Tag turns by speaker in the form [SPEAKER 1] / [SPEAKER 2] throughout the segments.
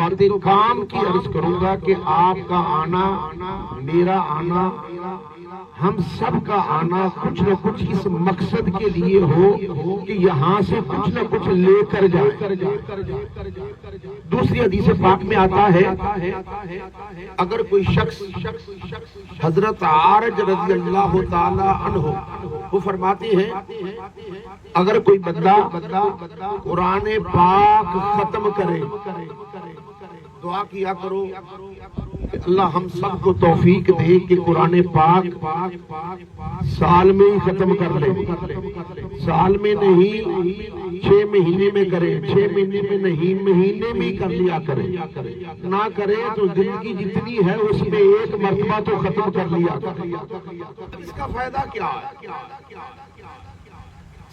[SPEAKER 1] باتیں کام کی عرض کروں گا کہ آپ کا آنا، میرا آنا، ہم سب کا آنا کچھ نہ کچھ اس مقصد کے لیے ہو کہ یہاں سے کچھ نہ کچھ لے کر جائے۔ دوسری حدیث پاک میں آتا ہے اگر کوئی شخص، حضرت عارج رضی اللہ تعالی عنہ وہ فرماتے ہیں اگر کوئی بندہ قرآن پاک ختم کرے، دعا کیا کرو کہ اللہ ہم سب کو توفیق دے کہ قرآن پاک سال میں ہی ختم کر لے، سال میں نہیں 6 مہینے میں کرے، 6 مہینے میں نہیں مہینے میں ہی کر لیا کرے، نہ کرے تو زندگی جتنی ہے اس میں ایک مرتبہ تو ختم کر لیا کرے۔ اس کا فائدہ کیا ہے؟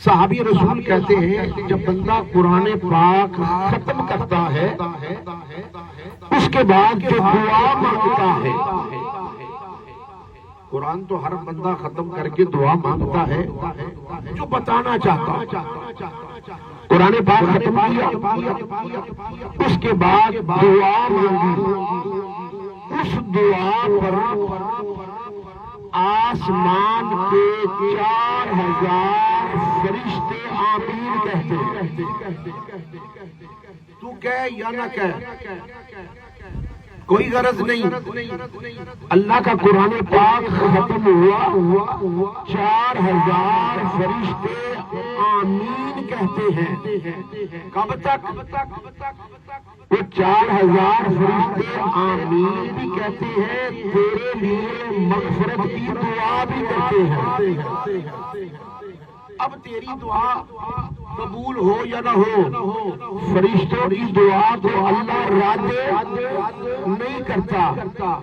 [SPEAKER 1] صحابی رسول کہتے ہیں جب بندہ قرآن پاک ختم کرتا ہے اس کے بعد جو دعا مانگتا ہے، قرآن تو ہر بندہ ختم کر کے دعا مانگتا ہے، جو بتانا چاہتا قرآن پاک ختم کیا اس کے بعد دعا مانگی، اس دعا پر آسمان کے 4000 فرشتے آمین کہتے ہیں۔ تو کہہ یا نہ کہہ کوئی غرض نہیں، اللہ کا قرآن پاک ختم ہوا، 4000 فرشتے آمین کہتے ہیں۔ کب تک؟ وہ 4000 فرشتے آمین بھی کہتے ہیں، تیرے لیے مغفرت کی دعا بھی کرتے ہیں۔ اب تیری دعا قبول ہو یا نہ ہو، فرشتوں کی دعا کو اللہ رد نہیں کرتا۔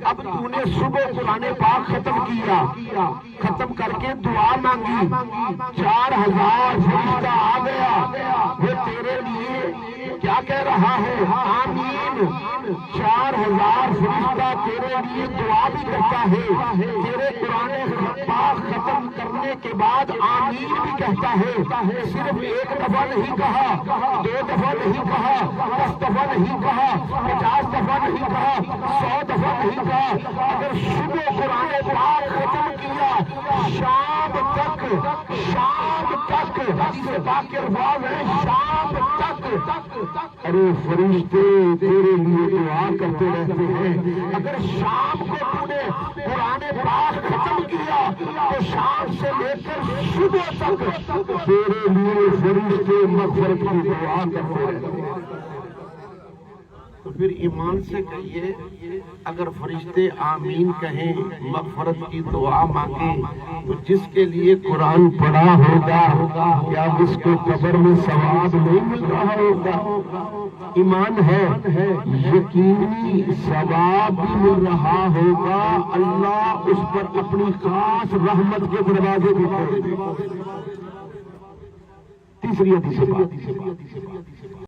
[SPEAKER 1] اب تو نے صبح قرآن پاک ختم کیا، ختم کر کے دعا مانگی، 4000 فرشتہ آ گیا، وہ تیرے لیے کیا کہہ رہا ہے؟ آمین۔ 4000 فرشتہ تیرے لیے دعا بھی کرتا ہے، تیرے قرآن پاک ختم کرنے کے بعد آمین بھی کہتا ہے۔ صرف ایک دفعہ نہیں کہا، 2 دفعہ نہیں کہا، 10 دفعہ نہیں کہا، 50 دفعہ نہیں کہا، 100 دفعہ نہیں کہا۔ اگر صبح قرآن پاک ختم کیا، شام تک حدیث پاک کے الفاظ ہیں شام تک، ارے فرشتے تیرے لیے دعا کرتے رہتے ہیں۔ اگر شام کو تو نے قرآن پاک ختم کیا تو شام سے لے کر صبح تک تیرے لیے فرشتے مغفرت کی دعا کرتے رہتے ہیں۔ تو پھر ایمان سے کہیے اگر فرشتے آمین کہیں، مغفرت کی دعا مانگیں، تو جس کے لیے قرآن پڑھا ہوگا یا اس کو قبر میں ثواب نہیں مل رہا ہوگا؟ ایمان ہے یقینی ثواب بھی مل رہا ہوگا، اللہ اس پر اپنی خاص رحمت کے دروازے بھی کھولے۔ تیسری حدیث